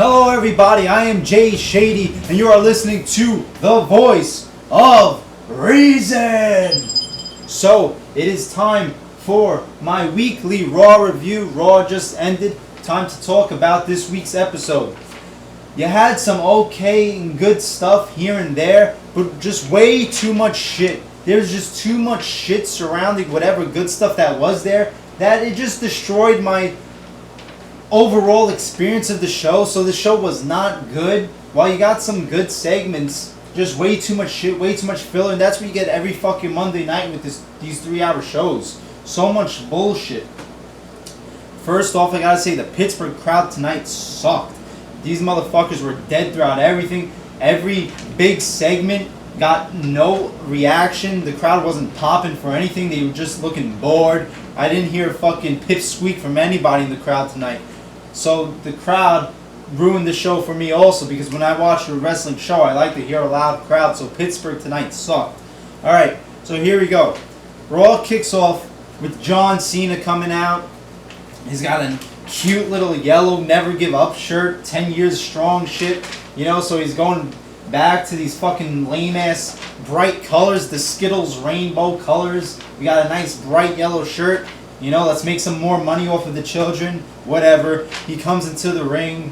Hello everybody, I am Jay Shady, and you are listening to the voice of reason. So, it is time for my weekly Raw review. Raw just ended. Time to talk about this week's episode. You had some okay and good stuff here and there, but just way too much shit. There's just too much shit surrounding whatever good stuff that was there, that it just destroyed my overall experience of the show. So the show was not good. While you got some good segments, just way too much shit, way too much filler, and that's what you get every fucking Monday night with these 3-hour shows. So much bullshit. First off, I gotta say the Pittsburgh crowd tonight sucked. These motherfuckers were dead throughout everything. Every big segment got no reaction. The crowd wasn't popping for anything. They were just looking bored. I didn't hear a fucking pipsqueak from anybody in the crowd tonight. So the crowd ruined the show for me also, because when I watch a wrestling show, I like to hear a loud crowd. So Pittsburgh tonight sucked. Alright, so here we go. Raw kicks off with John Cena coming out. He's got a cute little yellow never give up shirt, 10 years strong shit. You know, so he's going back to these fucking lame ass bright colors, the Skittles rainbow colors. We got a nice bright yellow shirt. You know, let's make some more money off of the children. Whatever. He comes into the ring.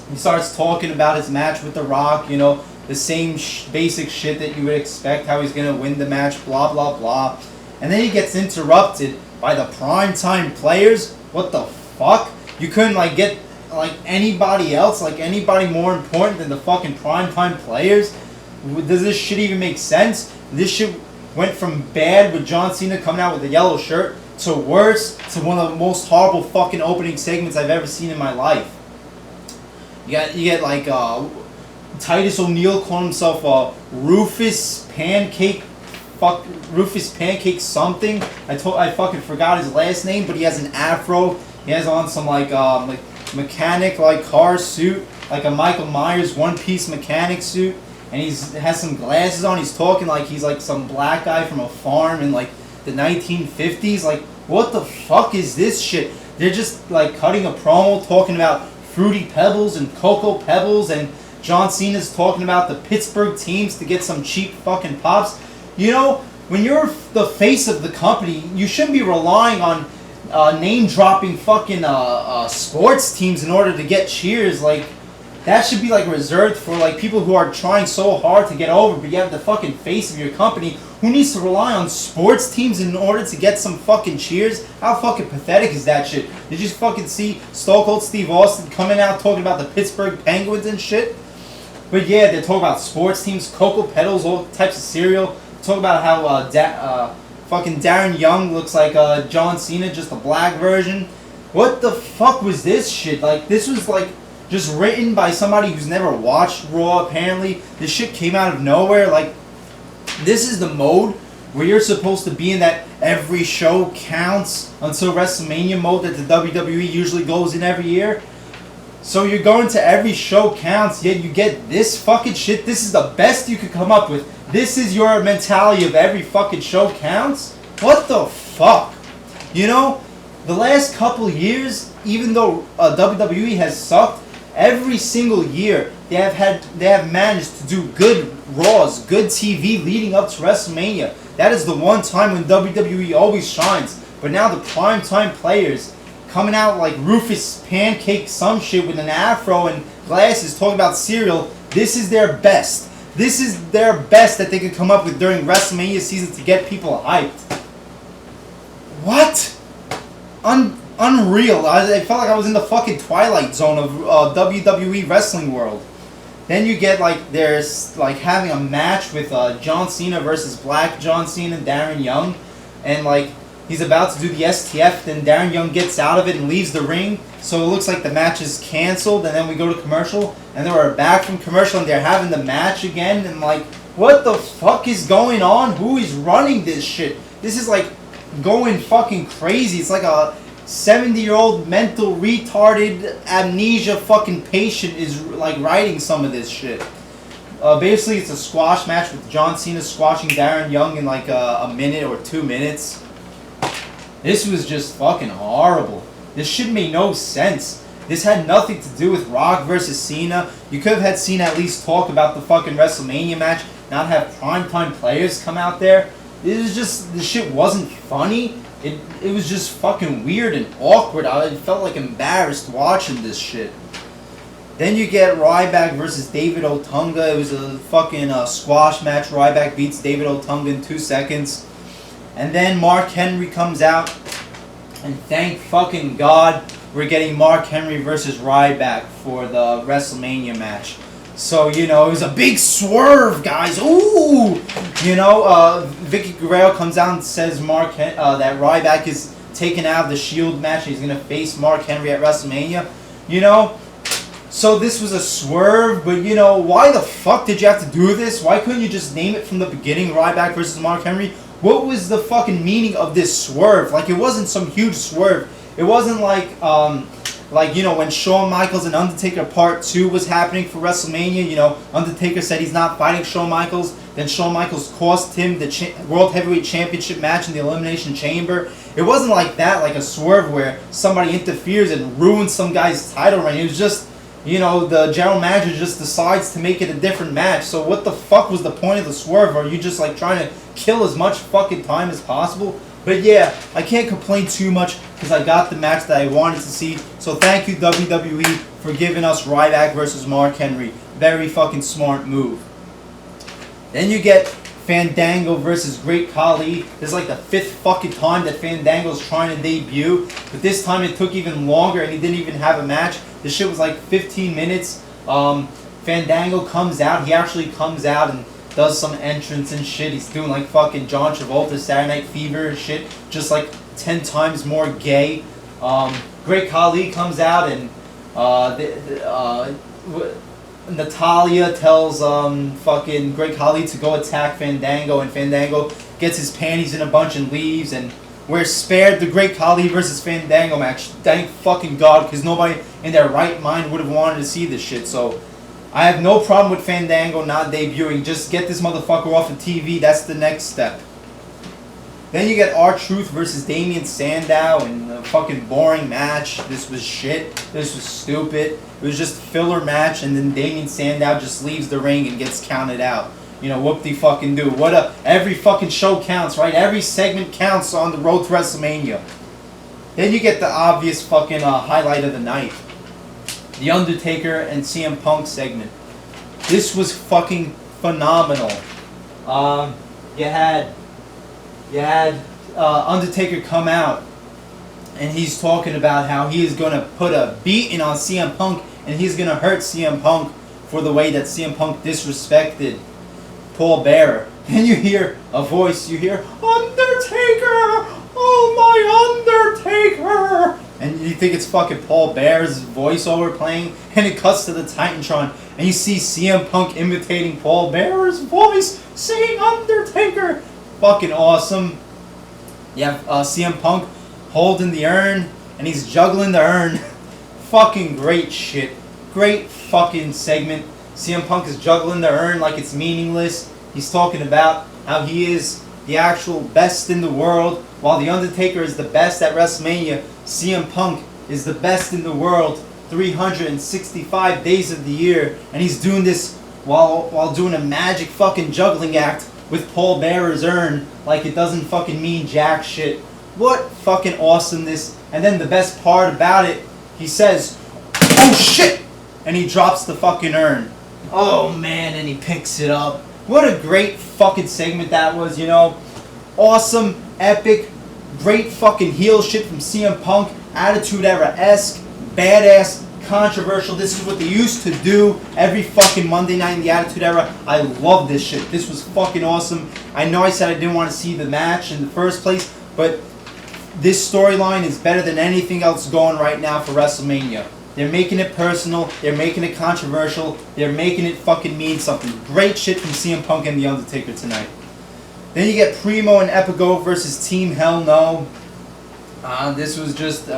He starts talking about his match with The Rock. You know, the same basic shit that you would expect. How he's going to win the match. Blah, blah, blah. And then he gets interrupted by the primetime players. What the fuck? You couldn't, like, get, like, anybody else? Like, anybody more important than the fucking primetime players? Does this shit even make sense? This shit went from bad with John Cena coming out with a yellow shirt to worse, to one of the most horrible fucking opening segments I've ever seen in my life. You get like Titus O'Neil calling himself Rufus Pancake something. I fucking forgot his last name, but he has an afro. He has on some like mechanic like car suit, like a Michael Myers one-piece mechanic suit, and has some glasses on. He's talking like he's like some black guy from a farm in like the 1950s. Like, what the fuck is this shit? They're just like cutting a promo talking about Fruity Pebbles and Cocoa Pebbles, and John Cena's talking about the Pittsburgh teams to get some cheap fucking pops. You know, when you're the face of the company, you shouldn't be relying on name-dropping fucking sports teams in order to get cheers. Like, that should be like reserved for like people who are trying so hard to get over, but you have the fucking face of your company who needs to rely on sports teams in order to get some fucking cheers. How fucking pathetic is that shit? Did you fucking see Stone Cold Steve Austin coming out talking about the Pittsburgh Penguins and shit? But yeah, they're talking about sports teams, Cocoa Petals, all types of cereal. Talk about how fucking Darren Young looks like John Cena, just a black version. What the fuck was this shit? Like, this was like just written by somebody who's never watched Raw, apparently. This shit came out of nowhere. Like, this is the mode where you're supposed to be in, that every show counts until WrestleMania mode that the WWE usually goes in every year. So you're going to every show counts, yet you get this fucking shit. This is the best you could come up with. This is your mentality of every fucking show counts? What the fuck? You know, the last couple years, even though WWE has sucked, every single year they have managed to do good Raws, good TV leading up to WrestleMania. That is the one time when WWE always shines. But now the primetime players coming out like Rufus Pancake some shit with an afro and glasses talking about cereal. This is their best. This is their best that they could come up with during WrestleMania season to get people hyped. What? Unreal. I felt like I was in the fucking Twilight Zone of WWE wrestling world. Then you get like, there's like having a match with John Cena versus Black John Cena, Darren Young, and like he's about to do the STF, then Darren Young gets out of it and leaves the ring, so it looks like the match is canceled, and then we go to commercial, and then we're back from commercial, and they're having the match again, and like, what the fuck is going on? Who is running this shit? This is like going fucking crazy. It's like a 70-year-old mental retarded amnesia fucking patient is like writing some of this shit. Basically, it's a squash match with John Cena squashing Darren Young in like a minute or 2 minutes. This was just fucking horrible. This shit made no sense. This had nothing to do with Rock versus Cena. You could have had Cena at least talk about the fucking WrestleMania match, not have primetime players come out there. It was just, the shit wasn't funny. It was just fucking weird and awkward. I felt like embarrassed watching this shit. Then you get Ryback versus David Otunga. It was a fucking squash match. Ryback beats David Otunga in 2 seconds. And then Mark Henry comes out. And thank fucking God we're getting Mark Henry versus Ryback for the WrestleMania match. So, you know, it was a big swerve, guys. Ooh! You know, Vicky Guerrero comes out and says that Ryback is taken out of the Shield match. He's going to face Mark Henry at WrestleMania. You know, so this was a swerve, but, you know, why the fuck did you have to do this? Why couldn't you just name it from the beginning, Ryback versus Mark Henry? What was the fucking meaning of this swerve? Like, it wasn't some huge swerve. It wasn't like, you know, when Shawn Michaels and Undertaker Part 2 was happening for WrestleMania, you know, Undertaker said he's not fighting Shawn Michaels. Then Shawn Michaels cost him the World Heavyweight Championship match in the Elimination Chamber. It wasn't like that, like a swerve where somebody interferes and ruins some guy's title reign. It was just, you know, the general manager just decides to make it a different match. So what the fuck was the point of the swerve? Are you just like trying to kill as much fucking time as possible? But yeah, I can't complain too much because I got the match that I wanted to see. So thank you, WWE, for giving us Ryback versus Mark Henry. Very fucking smart move. Then you get Fandango versus Great Khali. This is like the 5th fucking time that Fandango's trying to debut. But this time it took even longer and he didn't even have a match. This shit was like 15 minutes. Fandango comes out. He actually comes out and does some entrance and shit. He's doing like fucking John Travolta, Saturday Night Fever and shit. Just like 10 times more gay. Great Khali comes out and Natalia tells fucking Great Khali to go attack Fandango, and Fandango gets his panties in a bunch and leaves, and we're spared the Great Khali versus Fandango match. Thank fucking God, because nobody in their right mind would have wanted to see this shit. So I have no problem with Fandango not debuting. Just get this motherfucker off of TV. That's the next step. Then you get R-Truth versus Damien Sandow in a fucking boring match. This was shit. This was stupid. It was just a filler match, and then Damien Sandow just leaves the ring and gets counted out. You know, whoop-de-fucking-do. Every fucking show counts, right? Every segment counts on the road to WrestleMania. Then you get the obvious fucking highlight of the night. The Undertaker and CM Punk segment. This was fucking phenomenal. You had Undertaker come out, and he's talking about how he is going to put a beating on CM Punk, and he's going to hurt CM Punk for the way that CM Punk disrespected Paul Bearer. And you hear a voice, you hear, Undertaker! Oh my Undertaker! And you think it's fucking Paul Bearer's voiceover playing, and it cuts to the Titantron, and you see CM Punk imitating Paul Bearer's voice, singing Undertaker! Fucking awesome. You have CM Punk holding the urn, and he's juggling the urn. Fucking great shit. Great fucking segment. CM Punk is juggling the urn like it's meaningless. He's talking about how he is the actual best in the world, while The Undertaker is the best at WrestleMania. CM Punk is the best in the world 365 days of the year, and he's doing this while doing a magic fucking juggling act with Paul Bearer's urn like it doesn't fucking mean jack shit. What fucking awesomeness. And then the best part about it, he says, oh shit! And he drops the fucking urn. Oh man, and he picks it up. What a great fucking segment that was, you know. Awesome, epic, great fucking heel shit from CM Punk. Attitude Era-esque, badass, controversial. This is what they used to do every fucking Monday night in the Attitude Era. I love this shit. This was fucking awesome. I know I said I didn't want to see the match in the first place, but this storyline is better than anything else going right now for WrestleMania. They're making it personal. They're making it controversial. They're making it fucking mean something. Great shit from CM Punk and The Undertaker tonight. Then you get Primo and Epico versus Team Hell No. This was just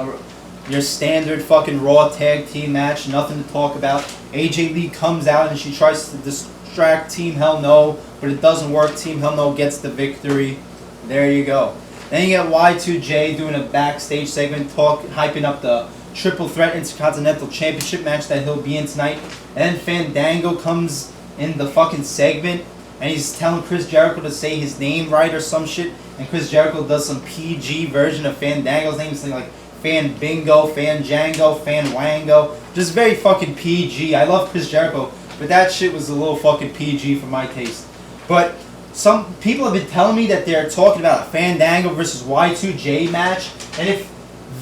your standard fucking Raw tag team match. Nothing to talk about. AJ Lee comes out and she tries to distract Team Hell No, but it doesn't work. Team Hell No gets the victory. There you go. Then you get Y2J doing a backstage segment, hyping up the triple threat Intercontinental Championship match that he'll be in tonight. And then Fandango comes in the fucking segment, and he's telling Chris Jericho to say his name right or some shit. And Chris Jericho does some PG version of Fandango's name, something like Fan Bingo, Fan Django, Fan Wango. Just very fucking PG. I love Chris Jericho, but that shit was a little fucking PG for my taste. But some people have been telling me that they're talking about a Fandango versus Y2J match, and if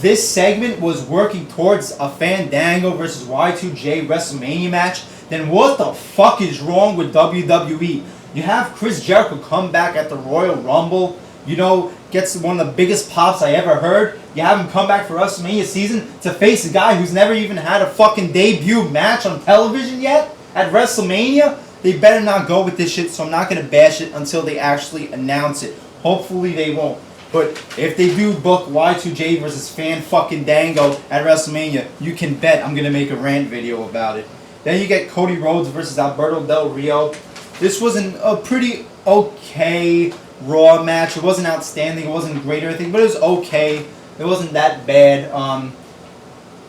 this segment was working towards a Fandango versus Y2J WrestleMania match, then what the fuck is wrong with WWE? You have Chris Jericho come back at the Royal Rumble, you know, gets one of the biggest pops I ever heard. You have him come back for WrestleMania season to face a guy who's never even had a fucking debut match on television yet at WrestleMania. They better not go with this shit, so I'm not going to bash it until they actually announce it. Hopefully they won't. But if they do book Y2J versus Fan fucking Dango at WrestleMania, you can bet I'm going to make a rant video about it. Then you get Cody Rhodes versus Alberto Del Rio. This was a pretty okay Raw match. It wasn't outstanding. It wasn't great or anything, but it was okay. It wasn't that bad.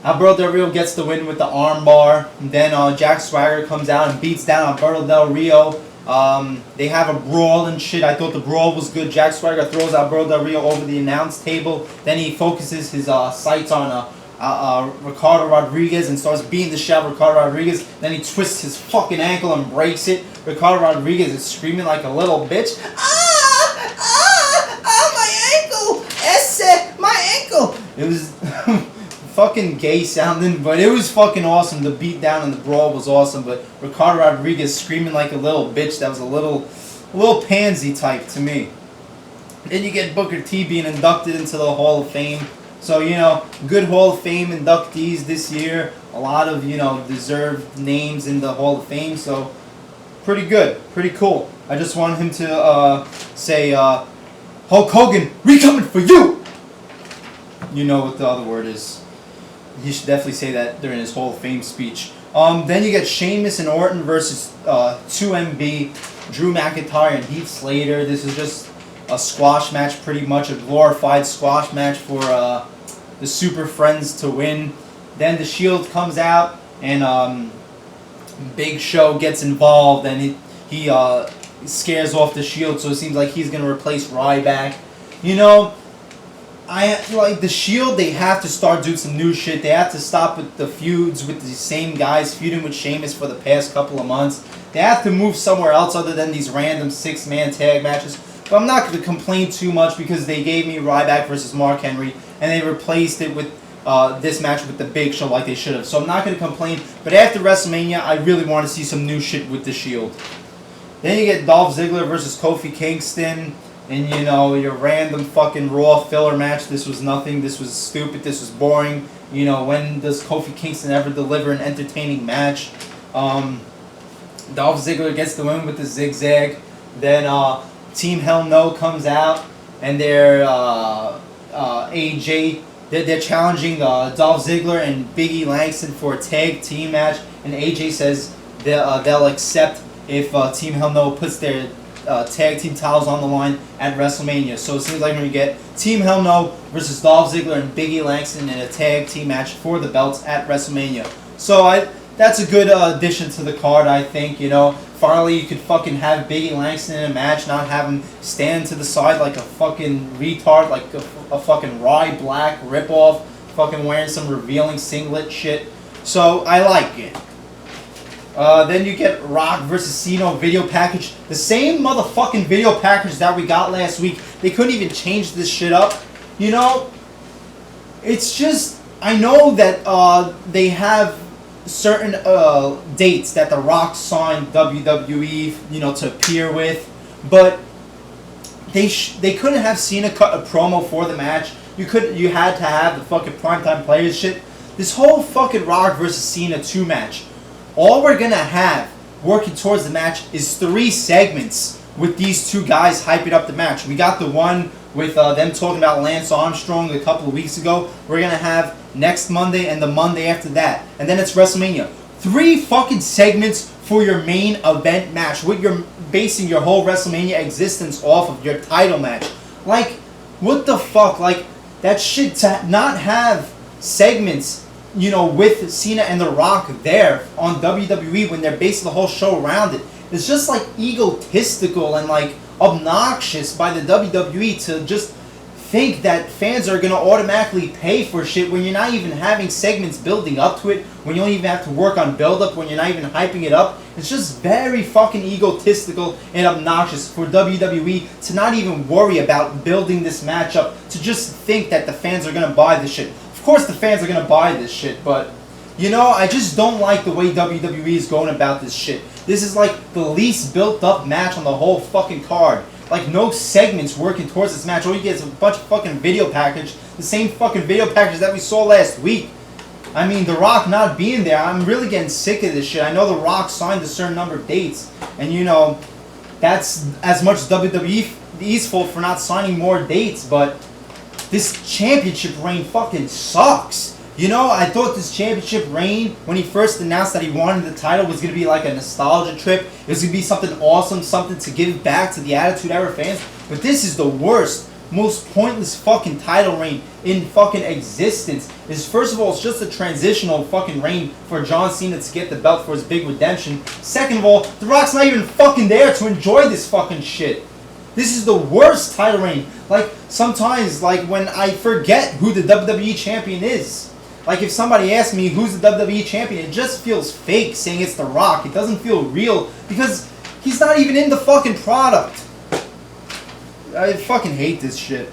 Alberto Del Rio gets the win with the armbar. Then Jack Swagger comes out and beats down Alberto Del Rio. They have a brawl and shit. I thought the brawl was good. Jack Swagger throws Alberto Del Rio over the announce table. Then he focuses his sights on Ricardo Rodriguez and starts beating the shit out of Ricardo Rodriguez. Then he twists his fucking ankle and breaks it. Ricardo Rodriguez is screaming like a little bitch. My ankle! Esse, my ankle! It was fucking gay sounding, but it was fucking awesome. The beatdown and the brawl was awesome, but Ricardo Rodriguez screaming like a little bitch, that was a little pansy type to me. Then you get Booker T being inducted into the Hall of Fame. So, you know, good Hall of Fame inductees this year. A lot of, you know, deserved names in the Hall of Fame. So, pretty good. Pretty cool. I just wanted him to say, Hulk Hogan, we coming for you! You know what the other word is. He should definitely say that during his Hall of Fame speech. Then you get Sheamus and Orton versus 2MB, Drew McIntyre and Heath Slater. This is just a squash match, pretty much a glorified squash match for the Super Friends to win. Then the Shield comes out and Big Show gets involved and he scares off the Shield, so it seems like he's gonna replace Ryback. You know, I like the Shield. They have to start doing some new shit. They have to stop with the feuds with the same guys feuding with Sheamus for the past couple of months. They have to move somewhere else other than these random 6-man tag matches. But I'm not going to complain too much because they gave me Ryback versus Mark Henry and they replaced it with this match with the Big Show like they should have. So I'm not going to complain. But after WrestleMania, I really want to see some new shit with the Shield. Then you get Dolph Ziggler versus Kofi Kingston. And, you know, your random fucking Raw filler match. This was nothing. This was stupid. This was boring. You know, when does Kofi Kingston ever deliver an entertaining match? Dolph Ziggler gets the win with the zigzag. Then Team Hell No comes out. And they're AJ. They're challenging Dolph Ziggler and Big E Langston for a tag team match. And AJ says they'll accept if Team Hell No puts their tag team titles on the line at WrestleMania. So it seems like we're going to get Team Hell No versus Dolph Ziggler and Big E Langston in a tag team match for the belts at WrestleMania. So that's a good addition to the card, I think. You know, finally you could fucking have Big E Langston in a match, not have him stand to the side like a fucking retard, like a fucking Rye Black ripoff, fucking wearing some revealing singlet shit. So I like it. Then you get Rock versus Cena video package. The same motherfucking video package that we got last week. They couldn't even change this shit up. You know, it's just, I know that they have certain dates that The Rock signed WWE, you know, to appear with. But they couldn't have Cena cut a promo for the match. You had to have the fucking primetime players shit. This whole fucking Rock versus Cena 2 match. All we're going to have working towards the match is 3 segments with these 2 guys hyping up the match. We got the one with them talking about Lance Armstrong a couple of weeks ago. We're going to have next Monday and the Monday after that. And then it's WrestleMania. 3 fucking segments for your main event match. What you're basing your whole WrestleMania existence off of, your title match. Like, what the fuck? Like, that shit, to not have segments you know, with Cena and The Rock there on WWE when they're basing the whole show around it. It's just like egotistical and like obnoxious by the WWE to just think that fans are gonna automatically pay for shit when you're not even having segments building up to it, when you don't even have to work on build-up, when you're not even hyping it up. It's just very fucking egotistical and obnoxious for WWE to not even worry about building this match up, to just think that the fans are gonna buy this shit. Of course the fans are gonna buy this shit, but you know, I just don't like the way WWE is going about this shit. This is like the least built up match on the whole fucking card. Like, no segments working towards this match. All you get is a bunch of fucking video package. The same fucking video package that we saw last week. I mean, The Rock not being there, I'm really getting sick of this shit. I know The Rock signed a certain number of dates. And, you know, that's as much WWE's fault for not signing more dates. But this championship reign fucking sucks. You know, I thought this championship reign, when he first announced that he wanted the title, was going to be like a nostalgia trip. It was going to be something awesome, something to give back to the Attitude Era fans. But this is the worst, most pointless fucking title reign in fucking existence. Is first of all, it's just a transitional fucking reign for John Cena to get the belt for his big redemption. Second of all, The Rock's not even fucking there to enjoy this fucking shit. This is the worst title reign. Like, sometimes, like, when I forget who the WWE champion is. Like, if somebody asks me who's the WWE champion, it just feels fake saying it's The Rock. It doesn't feel real because he's not even in the fucking product. I fucking hate this shit.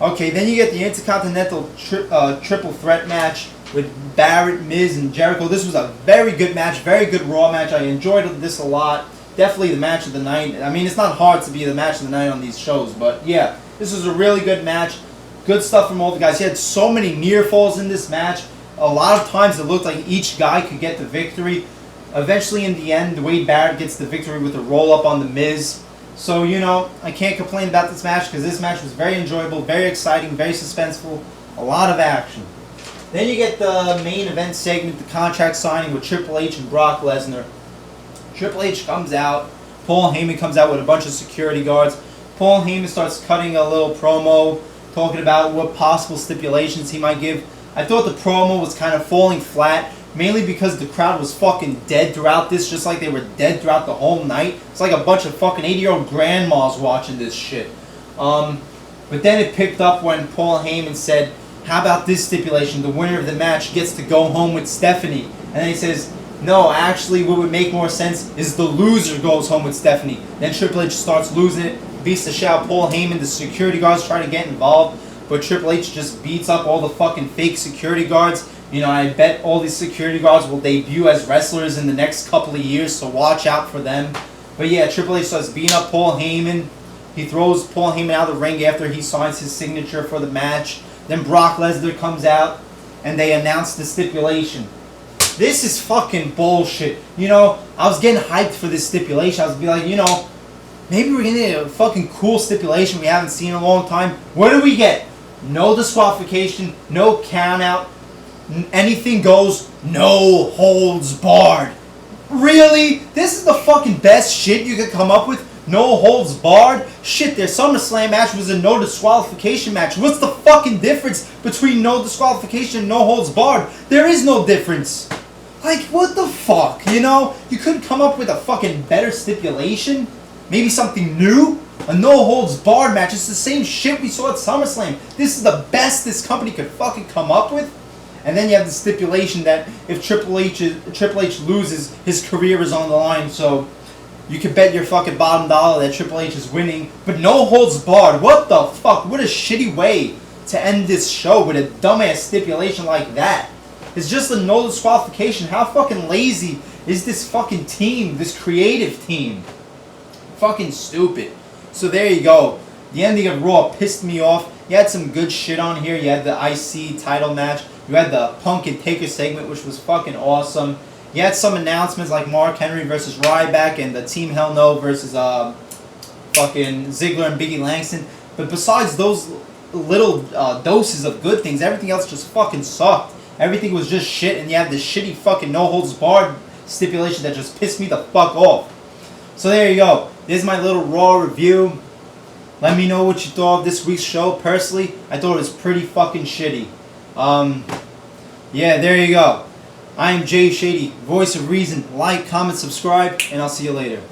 Okay, then you get the Intercontinental triple threat match with Barrett, Miz, and Jericho. This was a very good match, very good Raw match. I enjoyed this a lot. Definitely the match of the night. I mean, it's not hard to be the match of the night on these shows, but yeah, this was a really good match. Good stuff from all the guys. He had so many near falls in this match. A lot of times it looked like each guy could get the victory. Eventually, in the end, Wade Barrett gets the victory with a roll-up on The Miz. So, you know, I can't complain about this match because this match was very enjoyable, very exciting, very suspenseful. A lot of action. Then you get the main event segment, the contract signing with Triple H and Brock Lesnar. Triple H comes out. Paul Heyman comes out with a bunch of security guards. Paul Heyman starts cutting a little promo, talking about what possible stipulations he might give. I thought the promo was kind of falling flat, mainly because the crowd was fucking dead throughout this, just like they were dead throughout the whole night. It's like a bunch of fucking 80-year-old grandmas watching this shit. But then it picked up when Paul Heyman said, how about this stipulation? The winner of the match gets to go home with Stephanie. And then he says, no, actually what would make more sense is the loser goes home with Stephanie. Then Triple H starts losing it, beats the shit out of Paul Heyman. The security guards try to get involved, but Triple H just beats up all the fucking fake security guards. You know, I bet all these security guards will debut as wrestlers in the next couple of years, so watch out for them. But yeah, Triple H starts beating up Paul Heyman. He throws Paul Heyman out of the ring after he signs his signature for the match. Then Brock Lesnar comes out, and they announce the stipulation. This is fucking bullshit. You know, I was getting hyped for this stipulation. I was like, you know, maybe we're gonna get a fucking cool stipulation we haven't seen in a long time. What do we get? No disqualification, no count out, anything goes, no holds barred. Really? This is the fucking best shit you could come up with? No holds barred? Shit, their SummerSlam match was a no disqualification match. What's the fucking difference between no disqualification and no holds barred? There is no difference. Like, what the fuck, you know? You couldn't come up with a fucking better stipulation? Maybe something new? A no-holds-barred match. It's the same shit we saw at SummerSlam. This is the best this company could fucking come up with. And then you have the stipulation that if Triple H loses, his career is on the line. So you can bet your fucking bottom dollar that Triple H is winning. But no-holds-barred. What the fuck? What a shitty way to end this show with a dumbass stipulation like that. It's just a no disqualification. How fucking lazy is this fucking team, this creative team? Fucking stupid. So there you go. The ending of Raw pissed me off. You had some good shit on here. You had the IC title match. You had the Punk and Taker segment, which was fucking awesome. You had some announcements like Mark Henry versus Ryback and the Team Hell No versus fucking Ziggler and Biggie Langston. But besides those little doses of good things, everything else just fucking sucked. Everything was just shit, and you have this shitty fucking no-holds-barred stipulation that just pissed me the fuck off. So there you go. There's my little Raw review. Let me know what you thought of this week's show. Personally, I thought it was pretty fucking shitty. Yeah, there you go. I am Jay Shady, voice of reason. Like, comment, subscribe, and I'll see you later.